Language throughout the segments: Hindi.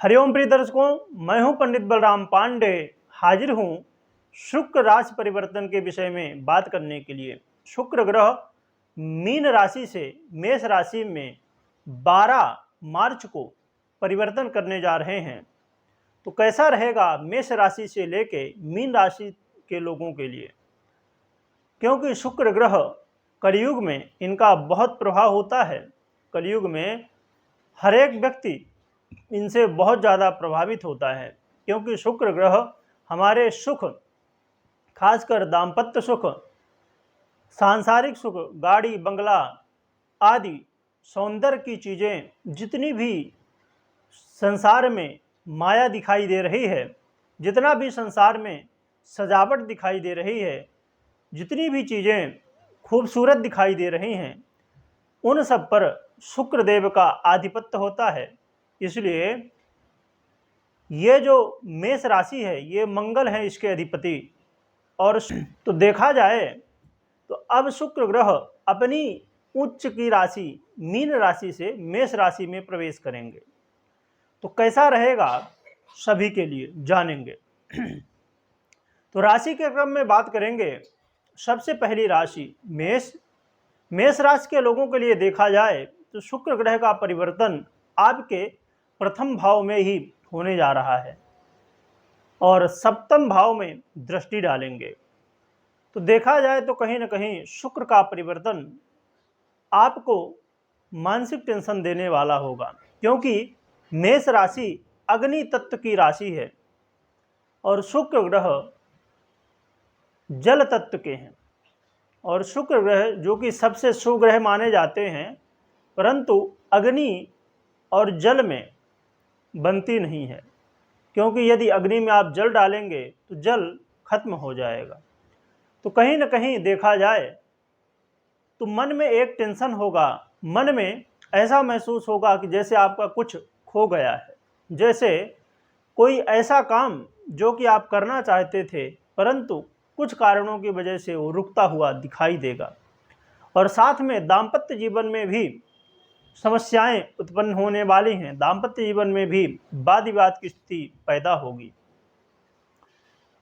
हरिओम प्रिय दर्शकों, मैं हूं पंडित बलराम पांडे। हाजिर हूं शुक्र राशि परिवर्तन के विषय में बात करने के लिए। शुक्र ग्रह मीन राशि से मेष राशि में 12 मार्च को परिवर्तन करने जा रहे हैं। तो कैसा रहेगा मेष राशि से लेके मीन राशि के लोगों के लिए, क्योंकि शुक्र ग्रह कलयुग में इनका बहुत प्रभाव होता है। कलयुग में हर एक व्यक्ति इनसे बहुत ज़्यादा प्रभावित होता है, क्योंकि शुक्र ग्रह हमारे सुख, खासकर दाम्पत्य सुख, सांसारिक सुख, गाड़ी बंगला आदि सौंदर्य की चीज़ें, जितनी भी संसार में माया दिखाई दे रही है, जितना भी संसार में सजावट दिखाई दे रही है, जितनी भी चीज़ें खूबसूरत दिखाई दे रही हैं, उन सब पर शुक्र देव का आधिपत्य होता है। इसलिए ये जो मेष राशि है, ये मंगल है इसके अधिपति। और तो देखा जाए तो अब शुक्र ग्रह अपनी उच्च की राशि मीन राशि से मेष राशि में प्रवेश करेंगे। तो कैसा रहेगा सभी के लिए जानेंगे। तो राशि के क्रम में बात करेंगे। सबसे पहली राशि मेष। मेष राशि के लोगों के लिए देखा जाए तो शुक्र ग्रह का परिवर्तन आपके प्रथम भाव में ही होने जा रहा है और सप्तम भाव में दृष्टि डालेंगे। तो देखा जाए तो कहीं ना कहीं शुक्र का परिवर्तन आपको मानसिक टेंशन देने वाला होगा, क्योंकि मेष राशि अग्नि तत्व की राशि है और शुक्र ग्रह जल तत्व के हैं। और शुक्र ग्रह जो कि सबसे शुभ ग्रह माने जाते हैं, परंतु अग्नि और जल में बनती नहीं है, क्योंकि यदि अग्नि में आप जल डालेंगे तो जल खत्म हो जाएगा। तो कहीं ना कहीं देखा जाए तो मन में एक टेंशन होगा, मन में ऐसा महसूस होगा कि जैसे आपका कुछ खो गया है, जैसे कोई ऐसा काम जो कि आप करना चाहते थे परंतु कुछ कारणों की वजह से वो रुकता हुआ दिखाई देगा। और साथ में दाम्पत्य जीवन में भी समस्याएं उत्पन्न होने वाली हैं, दाम्पत्य जीवन में भी वाद विवाद की स्थिति पैदा होगी।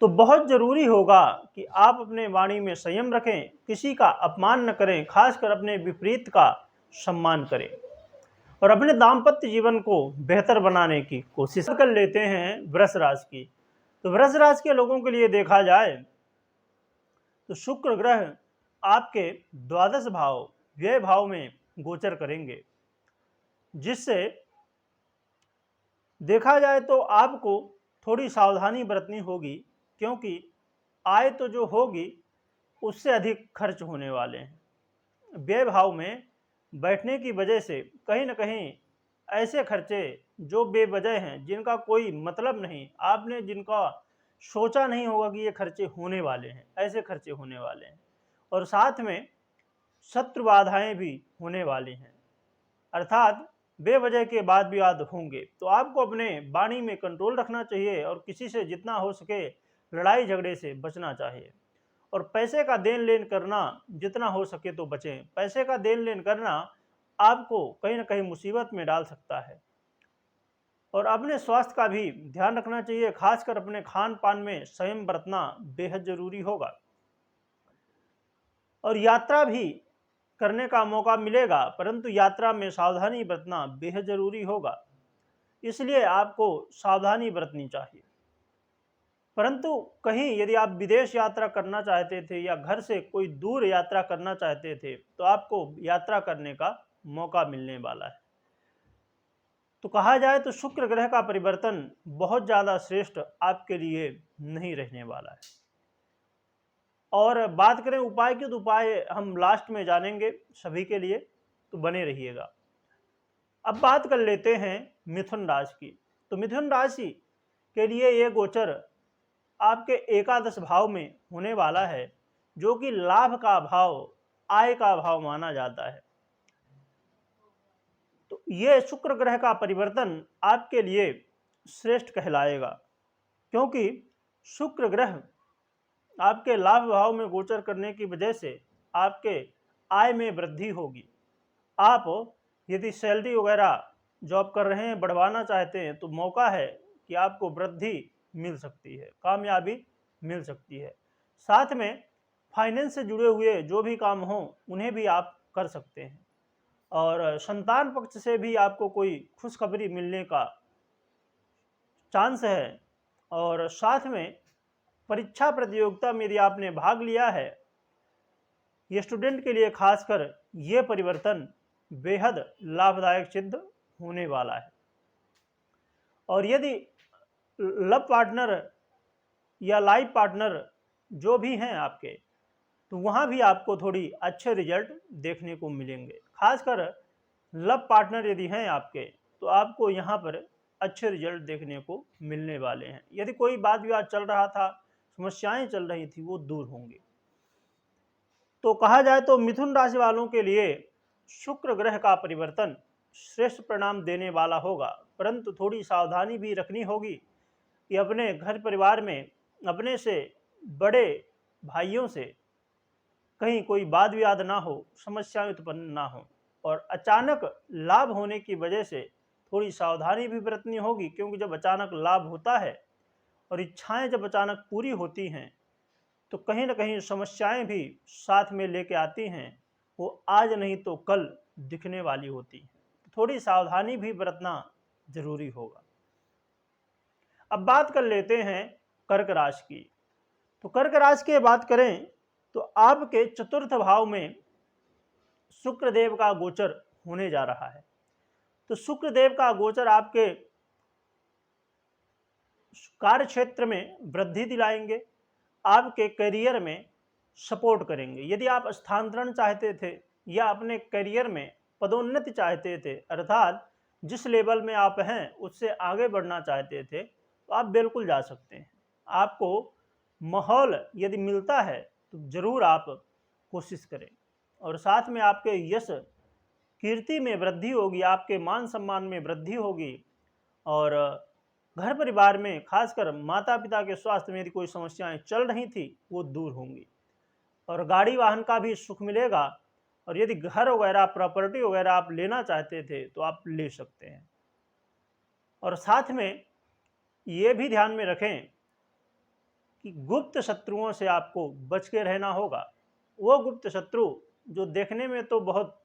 तो बहुत जरूरी होगा कि आप अपने वाणी में संयम रखें, किसी का अपमान न करें, खासकर अपने विपरीत का सम्मान करें और अपने दाम्पत्य जीवन को बेहतर बनाने की कोशिश कर लेते हैं वृष राशि की। तो वृष राशि के लोगों के लिए देखा जाए तो शुक्र ग्रह आपके द्वादश भाव व्यय भाव में गोचर करेंगे, जिससे देखा जाए तो आपको थोड़ी सावधानी बरतनी होगी, क्योंकि आय तो जो होगी उससे अधिक खर्च होने वाले हैं। व्यय भाव में बैठने की वजह से कहीं ना कहीं ऐसे खर्चे जो बेवजह हैं, जिनका कोई मतलब नहीं, आपने जिनका सोचा नहीं होगा कि ये खर्चे होने वाले हैं, ऐसे खर्चे होने वाले हैं। और साथ में शत्रु बाधाएं भी होने वाली हैं, अर्थात बेवजह के बाद विवाद होंगे। तो आपको अपने वाणी में कंट्रोल रखना चाहिए और किसी से जितना हो सके लड़ाई झगड़े से बचना चाहिए। और पैसे का देन लेन करना जितना हो सके तो बचें। पैसे का देन लेन करना आपको कहीं ना कहीं मुसीबत में डाल सकता है। और अपने स्वास्थ्य का भी ध्यान रखना चाहिए, खासकर अपने खान पान में संयम बरतना बेहद जरूरी होगा। और यात्रा भी करने का मौका मिलेगा, परंतु यात्रा में सावधानी बरतना बेहद जरूरी होगा, इसलिए आपको सावधानी बरतनी चाहिए। परंतु कहीं यदि आप विदेश यात्रा करना चाहते थे या घर से कोई दूर यात्रा करना चाहते थे तो आपको यात्रा करने का मौका मिलने वाला है। तो कहा जाए तो शुक्र ग्रह का परिवर्तन बहुत ज़्यादा श्रेष्ठ आपके लिए नहीं रहने वाला है। और बात करें उपाय की, तो उपाय हम लास्ट में जानेंगे सभी के लिए, तो बने रहिएगा। अब बात कर लेते हैं मिथुन राशि की। तो मिथुन राशि के लिए ये गोचर आपके एकादश भाव में होने वाला है, जो कि लाभ का भाव, आय का भाव माना जाता है। तो ये शुक्र ग्रह का परिवर्तन आपके लिए श्रेष्ठ कहलाएगा, क्योंकि शुक्र ग्रह आपके लाभ भाव में गोचर करने की वजह से आपके आय में वृद्धि होगी। आप यदि सैलरी वगैरह जॉब कर रहे हैं, बढ़वाना चाहते हैं, तो मौका है कि आपको वृद्धि मिल सकती है, कामयाबी मिल सकती है। साथ में फाइनेंस से जुड़े हुए जो भी काम हों उन्हें भी आप कर सकते हैं, और संतान पक्ष से भी आपको कोई खुशखबरी मिलने का चांस है। और साथ में परीक्षा प्रतियोगिता में यदि आपने भाग लिया है, ये स्टूडेंट के लिए खासकर ये परिवर्तन बेहद लाभदायक सिद्ध होने वाला है। और यदि लव पार्टनर या लाइफ पार्टनर जो भी हैं आपके, तो वहाँ भी आपको थोड़ी अच्छे रिजल्ट देखने को मिलेंगे। खासकर लव पार्टनर यदि हैं आपके, तो आपको यहाँ पर अच्छे रिजल्ट देखने को मिलने वाले हैं। यदि कोई वाद विवाद चल रहा था, समस्याएं चल रही थी, वो दूर होंगी। तो कहा जाए तो मिथुन राशि वालों के लिए शुक्र ग्रह का परिवर्तन श्रेष्ठ परिणाम देने वाला होगा, परंतु थोड़ी सावधानी भी रखनी होगी कि अपने घर परिवार में अपने से बड़े भाइयों से कहीं कोई वाद विवाद ना हो, समस्याएं उत्पन्न ना हो। और अचानक लाभ होने की वजह से थोड़ी सावधानी भी बरतनी होगी, क्योंकि जब अचानक लाभ होता है और इच्छाएं जब अचानक पूरी होती हैं, तो कहीं ना कहीं समस्याएं भी साथ में लेके आती हैं। वो आज नहीं तो कल दिखने वाली होती हैं, तो थोड़ी सावधानी भी बरतना जरूरी होगा। अब बात कर लेते हैं कर्क राशि की। तो कर्क राशि की बात करें तो आपके चतुर्थ भाव में शुक्रदेव का गोचर होने जा रहा है। तो शुक्रदेव का गोचर आपके कार्य क्षेत्र में वृद्धि दिलाएंगे, आपके करियर में सपोर्ट करेंगे। यदि आप स्थानांतरण चाहते थे या अपने करियर में पदोन्नति चाहते थे, अर्थात जिस लेवल में आप हैं उससे आगे बढ़ना चाहते थे, तो आप बिल्कुल जा सकते हैं। आपको माहौल यदि मिलता है तो जरूर आप कोशिश करें, और साथ में आपके यश कीर्ति में वृद्धि होगी, आपके मान सम्मान में वृद्धि होगी। और घर परिवार में खासकर माता पिता के स्वास्थ्य में यदि कोई समस्याएं चल रही थी, वो दूर होंगी। और गाड़ी वाहन का भी सुख मिलेगा, और यदि घर वगैरह प्रॉपर्टी वगैरह आप लेना चाहते थे तो आप ले सकते हैं। और साथ में ये भी ध्यान में रखें कि गुप्त शत्रुओं से आपको बच के रहना होगा। वो गुप्त शत्रु जो देखने में तो बहुत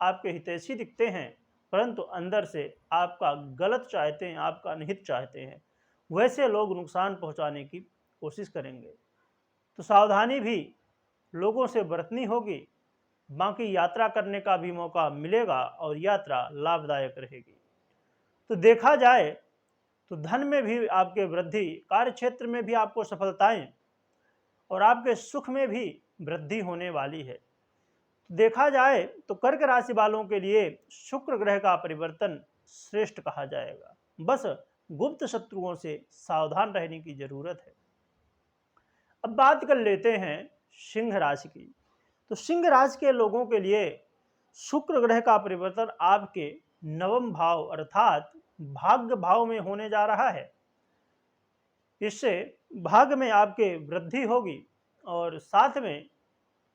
आपके हितैषी दिखते हैं, परंतु अंदर से आपका गलत चाहते हैं, आपका अनहित चाहते हैं, वैसे लोग नुकसान पहुंचाने की कोशिश करेंगे। तो सावधानी भी लोगों से बरतनी होगी। बाकी यात्रा करने का भी मौका मिलेगा और यात्रा लाभदायक रहेगी। तो देखा जाए तो धन में भी आपके वृद्धि, कार्य क्षेत्र में भी आपको सफलताएं, और आपके सुख में भी वृद्धि होने वाली है। तो देखा जाए तो कर्क राशि वालों के लिए शुक्र ग्रह का परिवर्तन श्रेष्ठ कहा जाएगा। बस गुप्त शत्रुओं से सावधान रहने की जरूरत है। अब बात कर लेते हैं सिंह राशि की। तो सिंह राशि के लोगों के लिए शुक्र ग्रह का परिवर्तन आपके नवम भाव अर्थात भाग्य भाव में होने जा रहा है। इससे भाग्य में आपके वृद्धि होगी, और साथ में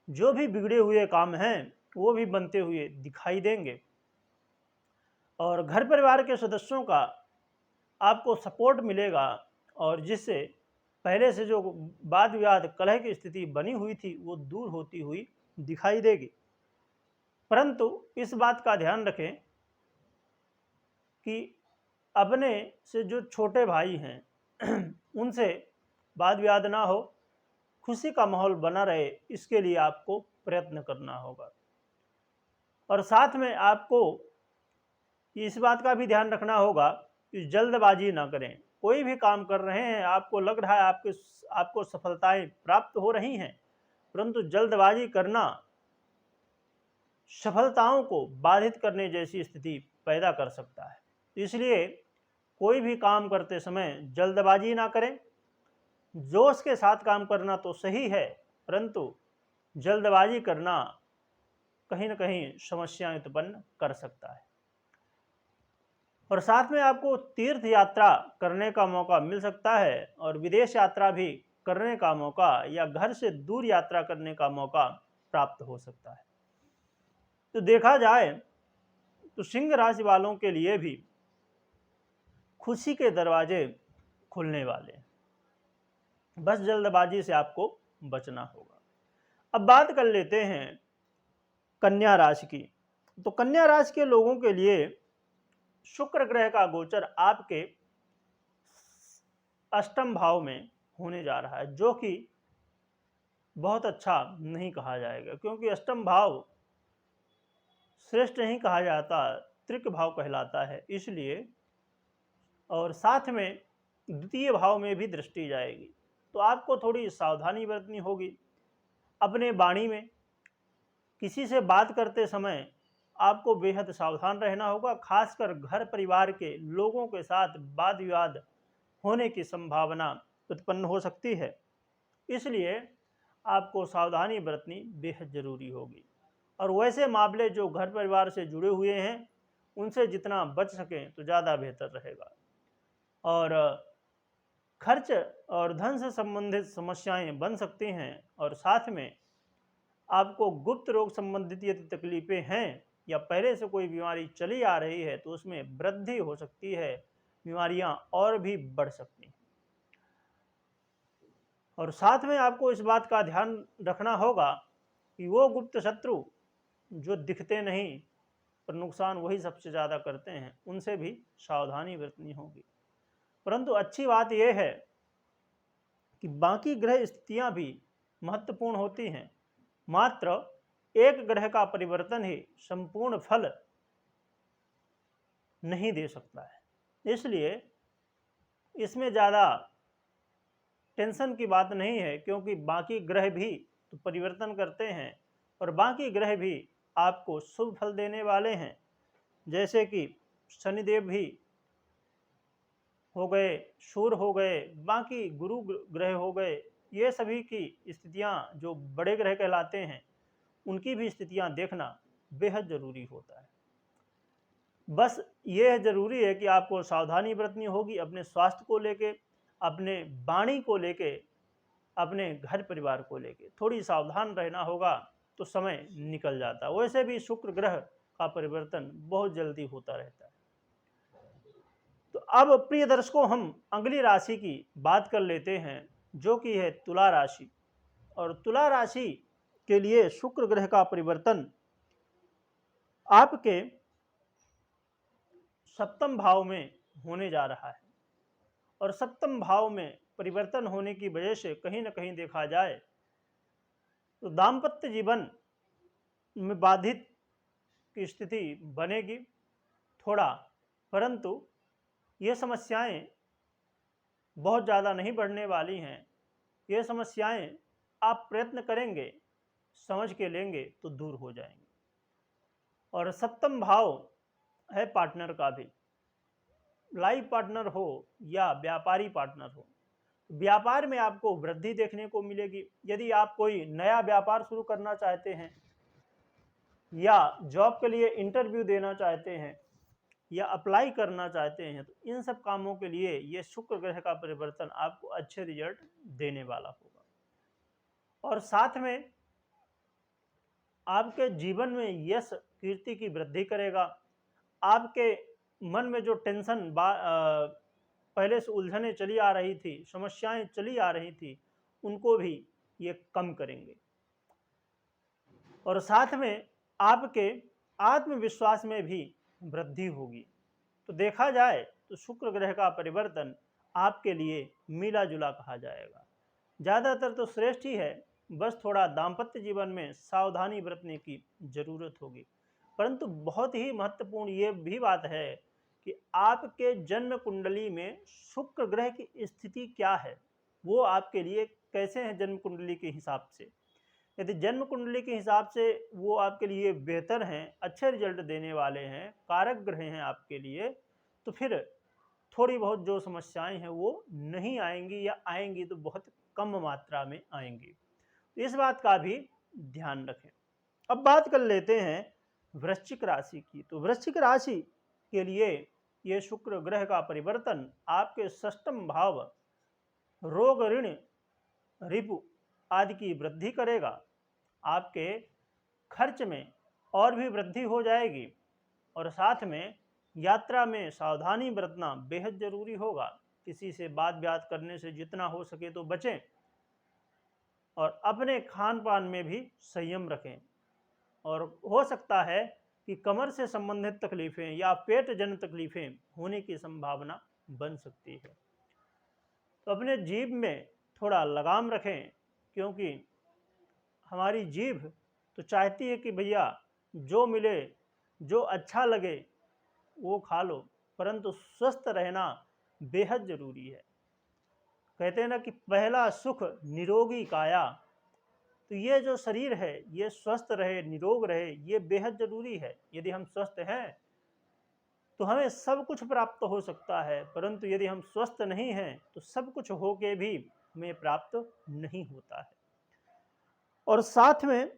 जो भी बिगड़े हुए काम हैं वो भी बनते हुए दिखाई देंगे। और घर परिवार के सदस्यों का आपको सपोर्ट मिलेगा, और जिससे पहले से जो वाद विवाद कलह की स्थिति बनी हुई थी वो दूर होती हुई दिखाई देगी। परंतु इस बात का ध्यान रखें कि अपने से जो छोटे भाई हैं उनसे वाद विवाद ना हो, खुशी का माहौल बना रहे, इसके लिए आपको प्रयत्न करना होगा। और साथ में आपको इस बात का भी ध्यान रखना होगा कि जल्दबाजी ना करें। कोई भी काम कर रहे हैं, आपको लग रहा है आपको सफलताएं प्राप्त हो रही हैं, परंतु जल्दबाजी करना सफलताओं को बाधित करने जैसी स्थिति पैदा कर सकता है। इसलिए कोई भी काम करते समय जल्दबाजी ना करें। जोश के साथ काम करना तो सही है, परंतु जल्दबाजी करना कहीं ना कहीं समस्याएं उत्पन्न कर सकता है। और साथ में आपको तीर्थ यात्रा करने का मौका मिल सकता है, और विदेश यात्रा भी करने का मौका या घर से दूर यात्रा करने का मौका प्राप्त हो सकता है। तो देखा जाए तो सिंह राशि वालों के लिए भी खुशी के दरवाजे खुलने वाले हैं। बस जल्दबाजी से आपको बचना होगा। अब बात कर लेते हैं कन्या राशि की। तो कन्या राशि के लोगों के लिए शुक्र ग्रह का गोचर आपके अष्टम भाव में होने जा रहा है, जो कि बहुत अच्छा नहीं कहा जाएगा, क्योंकि अष्टम भाव श्रेष्ठ नहीं कहा जाता, त्रिक भाव कहलाता है। इसलिए और साथ में द्वितीय भाव में भी दृष्टि जाएगी, तो आपको थोड़ी सावधानी बरतनी होगी। अपने वाणी में किसी से बात करते समय आपको बेहद सावधान रहना होगा। खासकर घर परिवार के लोगों के साथ वाद विवाद होने की संभावना उत्पन्न हो सकती है, इसलिए आपको सावधानी बरतनी बेहद जरूरी होगी। और वैसे मामले जो घर परिवार से जुड़े हुए हैं, उनसे जितना बच सकें तो ज़्यादा बेहतर रहेगा। और खर्च और धन से संबंधित समस्याएं बन सकती हैं, और साथ में आपको गुप्त रोग संबंधित यदि तकलीफें हैं या पहले से कोई बीमारी चली आ रही है तो उसमें वृद्धि हो सकती है, बीमारियां और भी बढ़ सकती हैं। और साथ में आपको इस बात का ध्यान रखना होगा कि वो गुप्त शत्रु जो दिखते नहीं पर नुकसान वही सबसे ज़्यादा करते हैं, उनसे भी सावधानी बरतनी होगी। परंतु अच्छी बात यह है कि बाकी ग्रह स्थितियां भी महत्वपूर्ण होती हैं। मात्र एक ग्रह का परिवर्तन ही संपूर्ण फल नहीं दे सकता है, इसलिए इसमें ज़्यादा टेंशन की बात नहीं है, क्योंकि बाकी ग्रह भी तो परिवर्तन करते हैं और बाकी ग्रह भी आपको शुभ फल देने वाले हैं। जैसे कि शनिदेव भी हो गए, सूर्य हो गए, बाकी गुरु ग्रह हो गए, ये सभी की स्थितियां जो बड़े ग्रह कहलाते हैं, उनकी भी स्थितियां देखना बेहद ज़रूरी होता है। बस ये ज़रूरी है कि आपको सावधानी बरतनी होगी अपने स्वास्थ्य को लेके, अपने वाणी को लेके, अपने घर परिवार को लेके थोड़ी सावधान रहना होगा, तो समय निकल जाता है। वैसे भी शुक्र ग्रह का परिवर्तन बहुत जल्दी होता रहता है। तो अब प्रिय दर्शकों, हम अगली राशि की बात कर लेते हैं, जो कि है तुला राशि। और तुला राशि के लिए शुक्र ग्रह का परिवर्तन आपके सप्तम भाव में होने जा रहा है। और सप्तम भाव में परिवर्तन होने की वजह से कहीं ना कहीं देखा जाए तो दाम्पत्य जीवन में बाधित की स्थिति बनेगी थोड़ा, परंतु ये समस्याएं बहुत ज़्यादा नहीं बढ़ने वाली हैं। ये समस्याएं आप प्रयत्न करेंगे, समझ के लेंगे तो दूर हो जाएंगी। और सप्तम भाव है पार्टनर का भी, लाइफ पार्टनर हो या व्यापारी पार्टनर हो। व्यापार में आपको वृद्धि देखने को मिलेगी। यदि आप कोई नया व्यापार शुरू करना चाहते हैं या जॉब के लिए इंटरव्यू देना चाहते हैं या अप्लाई करना चाहते हैं, तो इन सब कामों के लिए ये शुक्र ग्रह का परिवर्तन आपको अच्छे रिजल्ट देने वाला होगा। और साथ में आपके जीवन में यश कीर्ति की वृद्धि करेगा। आपके मन में जो टेंशन पहले से उलझने चली आ रही थी, समस्याएं चली आ रही थी, उनको भी ये कम करेंगे। और साथ में आपके आत्मविश्वास में भी वृद्धि होगी। तो देखा जाए तो शुक्र ग्रह का परिवर्तन आपके लिए मिला जुला कहा जाएगा। ज़्यादातर तो श्रेष्ठ ही है, बस थोड़ा दाम्पत्य जीवन में सावधानी बरतने की ज़रूरत होगी। परंतु बहुत ही महत्वपूर्ण ये भी बात है कि आपके जन्म कुंडली में शुक्र ग्रह की स्थिति क्या है, वो आपके लिए कैसे हैं जन्म कुंडली के हिसाब से। यदि जन्म कुंडली के हिसाब से वो आपके लिए बेहतर हैं, अच्छे रिजल्ट देने वाले हैं, कारक ग्रह हैं आपके लिए, तो फिर थोड़ी बहुत जो समस्याएं हैं वो नहीं आएंगी, या आएंगी तो बहुत कम मात्रा में आएंगी। इस बात का भी ध्यान रखें। अब बात कर लेते हैं वृश्चिक राशि की। तो वृश्चिक राशि के लिए ये शुक्र ग्रह का परिवर्तन आपके षष्ठम भाव रोग ऋण रिपु आदि की वृद्धि करेगा। आपके खर्च में और भी वृद्धि हो जाएगी, और साथ में यात्रा में सावधानी बरतना बेहद जरूरी होगा। किसी से बात ब्यात करने से जितना हो सके तो बचें और अपने खान पान में भी संयम रखें। और हो सकता है कि कमर से संबंधित तकलीफें या पेट जनित तकलीफें होने की संभावना बन सकती है। तो अपने जीभ में थोड़ा लगाम रखें, क्योंकि हमारी जीभ तो चाहती है कि भैया जो मिले, जो अच्छा लगे वो खा लो, परंतु स्वस्थ रहना बेहद जरूरी है। कहते हैं ना कि पहला सुख निरोगी काया। तो ये जो शरीर है ये स्वस्थ रहे, निरोग रहे, ये बेहद जरूरी है। यदि हम स्वस्थ हैं तो हमें सब कुछ प्राप्त हो सकता है, परंतु यदि हम स्वस्थ नहीं हैं तो सब कुछ होके भी हमें प्राप्त नहीं होता है। और साथ में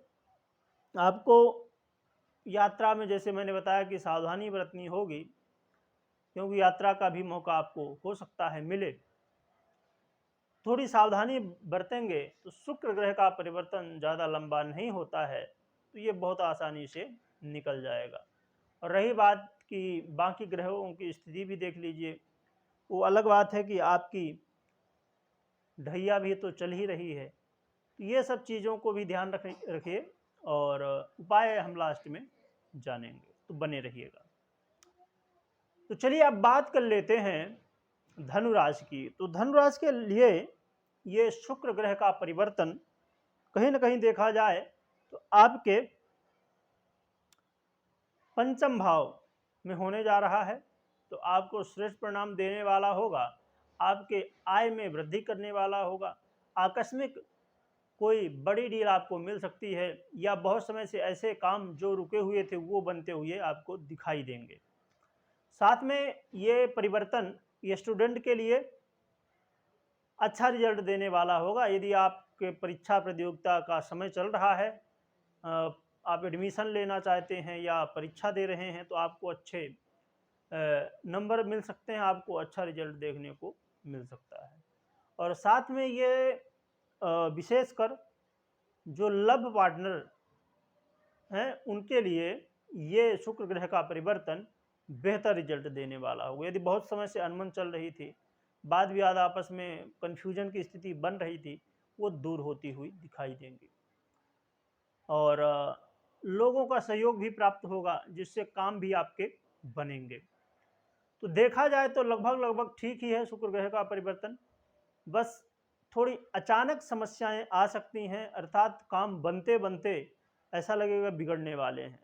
आपको यात्रा में, जैसे मैंने बताया, कि सावधानी बरतनी होगी, क्योंकि यात्रा का भी मौका आपको हो सकता है मिले। थोड़ी सावधानी बरतेंगे तो शुक्र ग्रह का परिवर्तन ज़्यादा लंबा नहीं होता है, तो ये बहुत आसानी से निकल जाएगा। और रही बात कि बाकी ग्रहों की स्थिति भी देख लीजिए, वो अलग बात है कि आपकी ढैया भी तो चल ही रही है। तो ये सब चीज़ों को भी ध्यान रखिए और उपाय हम लास्ट में जानेंगे, तो बने रहिएगा। तो चलिए अब बात कर लेते हैं धनु राशि की। तो धनु राशि के लिए ये शुक्र ग्रह का परिवर्तन कहीं ना कहीं देखा जाए तो आपके पंचम भाव में होने जा रहा है, तो आपको श्रेष्ठ परिणाम देने वाला होगा, आपके आय में वृद्धि करने वाला होगा। आकस्मिक कोई बड़ी डील आपको मिल सकती है, या बहुत समय से ऐसे काम जो रुके हुए थे वो बनते हुए आपको दिखाई देंगे। साथ में ये परिवर्तन ये स्टूडेंट के लिए अच्छा रिजल्ट देने वाला होगा। यदि आपके परीक्षा प्रतियोगिता का समय चल रहा है, आप एडमिशन लेना चाहते हैं या परीक्षा दे रहे हैं, तो आपको अच्छे नंबर मिल सकते हैं, आपको अच्छा रिजल्ट देखने को मिल सकता है। और साथ में ये विशेषकर जो लव पार्टनर हैं उनके लिए ये शुक्र ग्रह का परिवर्तन बेहतर रिजल्ट देने वाला होगा। यदि बहुत समय से अनबन चल रही थी, वाद विवाद आपस में कन्फ्यूजन की स्थिति बन रही थी, वो दूर होती हुई दिखाई देंगी। और लोगों का सहयोग भी प्राप्त होगा, जिससे काम भी आपके बनेंगे। तो देखा जाए तो लगभग ठीक ही है शुक्र ग्रह का परिवर्तन। बस थोड़ी अचानक समस्याएं आ सकती हैं, अर्थात काम बनते बनते ऐसा लगेगा बिगड़ने वाले हैं।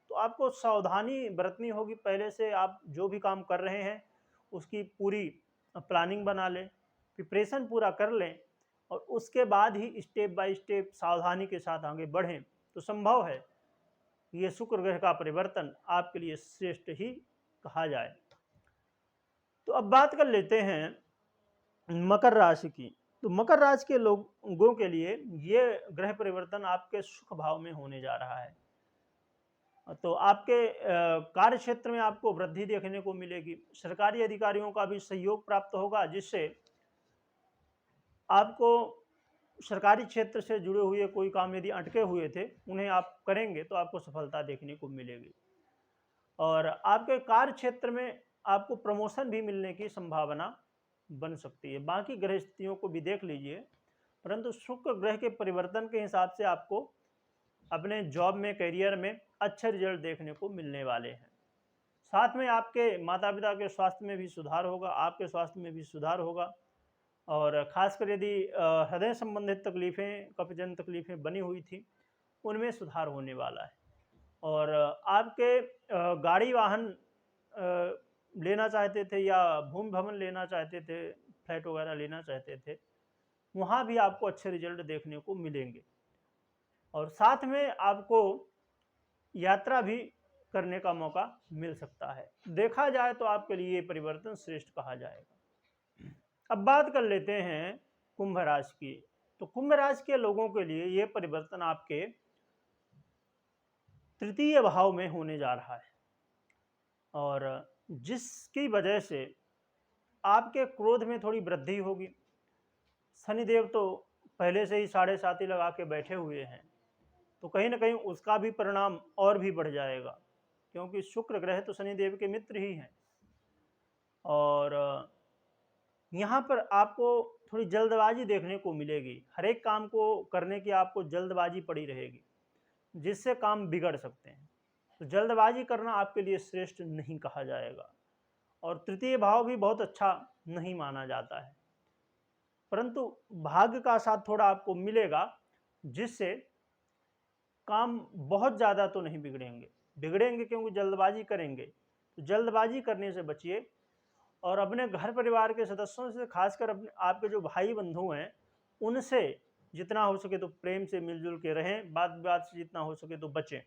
तो आपको सावधानी बरतनी होगी। पहले से आप जो भी काम कर रहे हैं उसकी पूरी प्लानिंग बना लें, प्रिपरेशन पूरा कर लें, और उसके बाद ही स्टेप बाय स्टेप सावधानी के साथ आगे बढ़ें, तो संभव है ये शुक्र ग्रह का परिवर्तन आपके लिए श्रेष्ठ ही कहा जाए। तो अब बात कर लेते हैं मकर राशि की। तो मकर राशि के लोगों के लिए ये ग्रह परिवर्तन आपके सुख भाव में होने जा रहा है। तो आपके कार्य क्षेत्र में आपको वृद्धि देखने को मिलेगी। सरकारी अधिकारियों का भी सहयोग प्राप्त होगा, जिससे आपको सरकारी क्षेत्र से जुड़े हुए कोई काम यदि अटके हुए थे उन्हें आप करेंगे तो आपको सफलता देखने को मिलेगी। और आपके कार्य क्षेत्र में आपको प्रमोशन भी मिलने की संभावना बन सकती है। बाकी ग्रह स्थितियों को भी देख लीजिए, परंतु शुक्र ग्रह के परिवर्तन के हिसाब से आपको अपने जॉब में, करियर में अच्छे रिजल्ट देखने को मिलने वाले हैं। साथ में आपके माता पिता के स्वास्थ्य में भी सुधार होगा, आपके स्वास्थ्य में भी सुधार होगा। और खासकर यदि हृदय संबंधित तकलीफ़ें, कफजन्य तकलीफ़ें बनी हुई थी, उनमें सुधार होने वाला है। और आपके गाड़ी वाहन लेना चाहते थे या भूमि भवन लेना चाहते थे, फ्लैट वगैरह लेना चाहते थे, वहाँ भी आपको अच्छे रिजल्ट देखने को मिलेंगे। और साथ में आपको यात्रा भी करने का मौका मिल सकता है। देखा जाए तो आपके लिए ये परिवर्तन श्रेष्ठ कहा जाएगा। अब बात कर लेते हैं कुंभ राशि की। तो कुंभ राशि के लोगों के लिए ये परिवर्तन आपके तृतीय भाव में होने जा रहा है, और जिसकी वजह से आपके क्रोध में थोड़ी वृद्धि होगी। शनिदेव तो पहले से ही 7.5 लगा के बैठे हुए हैं, तो कहीं ना कहीं उसका भी परिणाम और भी बढ़ जाएगा, क्योंकि शुक्र ग्रह तो शनिदेव के मित्र ही हैं। और यहाँ पर आपको थोड़ी जल्दबाजी देखने को मिलेगी, हर एक काम को करने की आपको जल्दबाजी पड़ी रहेगी, जिससे काम बिगड़ सकते हैं। तो जल्दबाजी करना आपके लिए श्रेष्ठ नहीं कहा जाएगा। और तृतीय भाव भी बहुत अच्छा नहीं माना जाता है, परंतु भाग्य का साथ थोड़ा आपको मिलेगा, जिससे काम बहुत ज़्यादा तो नहीं बिगड़ेंगे क्योंकि जल्दबाजी करेंगे। तो जल्दबाजी करने से बचिए और अपने घर परिवार के सदस्यों से, खासकर अपने आपके जो भाई बंधु हैं, उनसे जितना हो सके तो प्रेम से मिलजुल के रहें, बात बात से जितना हो सके तो बचें।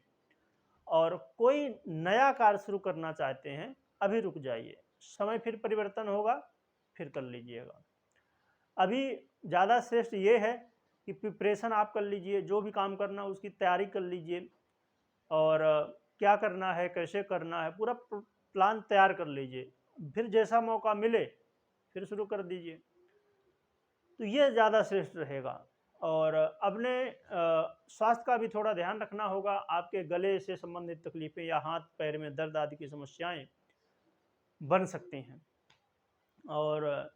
और कोई नया कार्य शुरू करना चाहते हैं, अभी रुक जाइए, समय फिर परिवर्तन होगा, फिर कर लीजिएगा। अभी ज़्यादा श्रेष्ठ ये है कि प्रिपरेशन आप कर लीजिए, जो भी काम करना उसकी तैयारी कर लीजिए, और क्या करना है, कैसे करना है, पूरा प्लान तैयार कर लीजिए, फिर जैसा मौका मिले फिर शुरू कर दीजिए। तो ये ज़्यादा श्रेष्ठ रहेगा। और अपने स्वास्थ्य का भी थोड़ा ध्यान रखना होगा। आपके गले से संबंधित तकलीफ़ें या हाथ पैर में दर्द आदि की समस्याएं बन सकती हैं, और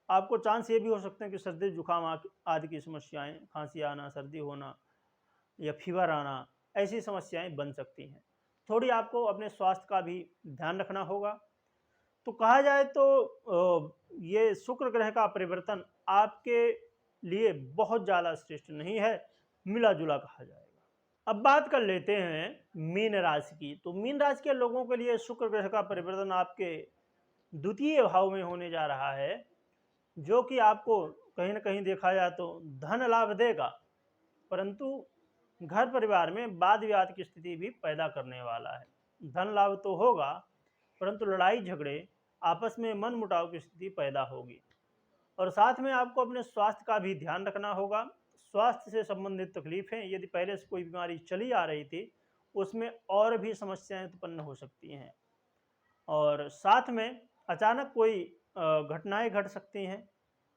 आपको चांस ये भी हो सकते हैं कि सर्दी जुकाम आदि की समस्याएं, खांसी आना, सर्दी होना या फीवर आना, ऐसी समस्याएं बन सकती हैं। थोड़ी आपको अपने स्वास्थ्य का भी ध्यान रखना होगा। तो कहा जाए तो ये शुक्र ग्रह का परिवर्तन आपके लिए बहुत ज़्यादा श्रेष्ठ नहीं है, मिला जुला कहा जाएगा। अब बात कर लेते हैं मीन राशि की। तो मीन राशि के लोगों के लिए शुक्र ग्रह का परिवर्तन आपके द्वितीय भाव में होने जा रहा है, जो कि आपको कहीं ना कहीं देखा जाए तो धन लाभ देगा, परंतु घर परिवार में वाद विवाद की स्थिति भी पैदा करने वाला है। धन लाभ तो होगा, परंतु लड़ाई झगड़े, आपस में मन मुटाव की स्थिति पैदा होगी। और साथ में आपको अपने स्वास्थ्य का भी ध्यान रखना होगा। स्वास्थ्य से संबंधित तकलीफें, यदि पहले से कोई बीमारी चली आ रही थी, उसमें और भी समस्याएं उत्पन्न हो सकती हैं। और साथ में अचानक कोई घटनाएं घट सकती हैं,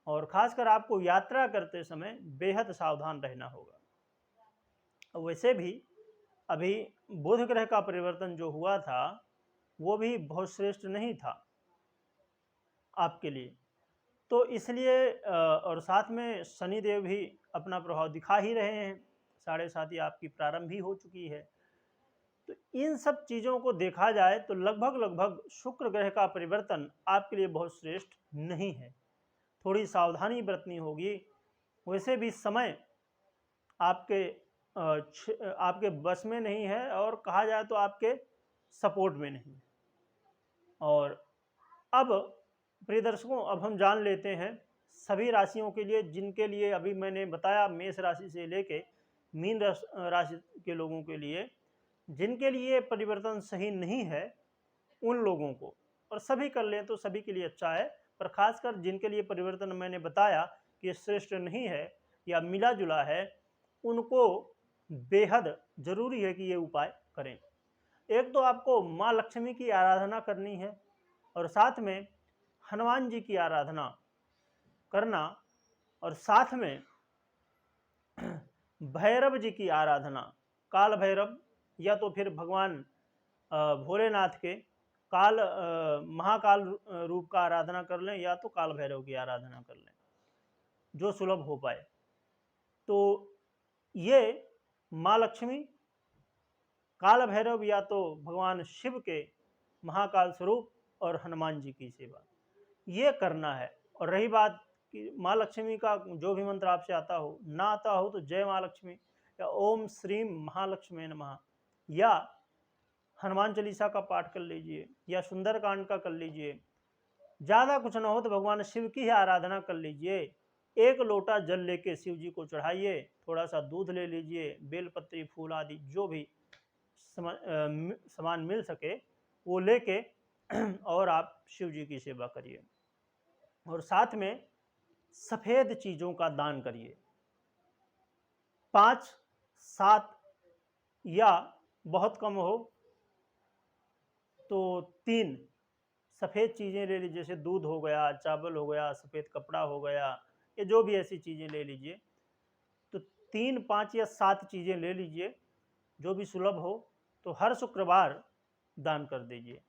और खासकर आपको यात्रा करते समय बेहद सावधान रहना होगा। वैसे भी अभी बुध ग्रह का परिवर्तन जो हुआ था, वो भी बहुत श्रेष्ठ नहीं था आपके लिए। तो इसलिए और साथ में शनिदेव भी अपना प्रभाव दिखा ही रहे हैं, 7.5 आपकी प्रारंभ ही हो चुकी है। तो इन सब चीज़ों को देखा जाए तो लगभग शुक्र ग्रह का परिवर्तन आपके लिए बहुत श्रेष्ठ नहीं है। थोड़ी सावधानी बरतनी होगी। वैसे भी समय आपके आपके बस में नहीं है, और कहा जाए तो आपके सपोर्ट में नहीं है। और अब प्रिय दर्शकों, अब हम जान लेते हैं सभी राशियों के लिए, जिनके लिए अभी मैंने बताया, मेष राशि से लेके मीन राशि के लोगों के लिए, जिनके लिए परिवर्तन सही नहीं है, उन लोगों को। और सभी कर लें तो सभी के लिए अच्छा है, पर खासकर जिनके लिए परिवर्तन मैंने बताया कि श्रेष्ठ नहीं है या मिला जुला है, उनको बेहद जरूरी है कि ये उपाय करें। एक तो आपको माँ लक्ष्मी की आराधना करनी है, और साथ में हनुमान जी की आराधना करना, और साथ में भैरव जी की आराधना, काल भैरव, या तो फिर भगवान भोलेनाथ के महाकाल रूप का आराधना कर लें, या तो काल भैरव की आराधना कर लें, जो सुलभ हो पाए। तो ये माँ लक्ष्मी, काल भैरव, या तो भगवान शिव के महाकाल स्वरूप, और हनुमान जी की सेवा, ये करना है। और रही बात कि माँ लक्ष्मी का जो भी मंत्र आपसे आता हो, ना आता हो तो जय माँ लक्ष्मी, या ओम श्रीम महालक्ष्मी नमः, या हनुमान चालीसा का पाठ कर लीजिए, या सुंदरकांड का कर लीजिए। ज़्यादा कुछ ना हो तो भगवान शिव की ही आराधना कर लीजिए। एक लोटा जल लेके शिव जी को चढ़ाइए, थोड़ा सा दूध ले लीजिए, बेलपत्री, फूल आदि जो भी सामान मिल सके वो लेके और आप शिव जी की सेवा करिए। और साथ में सफ़ेद चीज़ों का दान करिए, 5, 7, या बहुत कम हो तो 3 सफ़ेद चीज़ें ले लीजिए, जैसे दूध हो गया, चावल हो गया, सफ़ेद कपड़ा हो गया, ये जो भी ऐसी चीज़ें ले लीजिए। तो 3, 5 या 7 चीज़ें ले लीजिए, जो भी सुलभ हो। तो हर शुक्रवार दान कर दीजिए।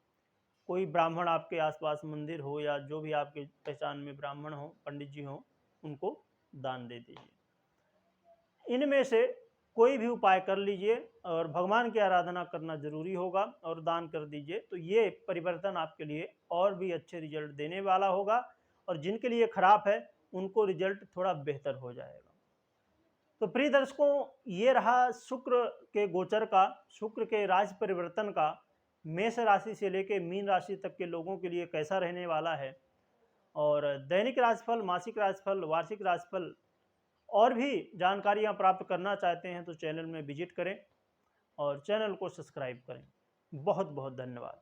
कोई ब्राह्मण आपके आसपास मंदिर हो या जो भी आपके पहचान में ब्राह्मण हो, पंडित जी हो, उनको दान दे दीजिए। इनमें से कोई भी उपाय कर लीजिए और भगवान की आराधना करना जरूरी होगा और दान कर दीजिए, तो ये परिवर्तन आपके लिए और भी अच्छे रिजल्ट देने वाला होगा और जिनके लिए खराब है उनको रिजल्ट थोड़ा बेहतर हो जाएगा। तो प्रिय दर्शकों, ये रहा शुक्र के गोचर का, शुक्र के राशि परिवर्तन का मेष राशि से लेकर मीन राशि तक के लोगों के लिए कैसा रहने वाला है। और दैनिक राशिफल, मासिक राशिफल, वार्षिक राशिफल और भी जानकारियां प्राप्त करना चाहते हैं तो चैनल में विजिट करें और चैनल को सब्सक्राइब करें। बहुत बहुत धन्यवाद।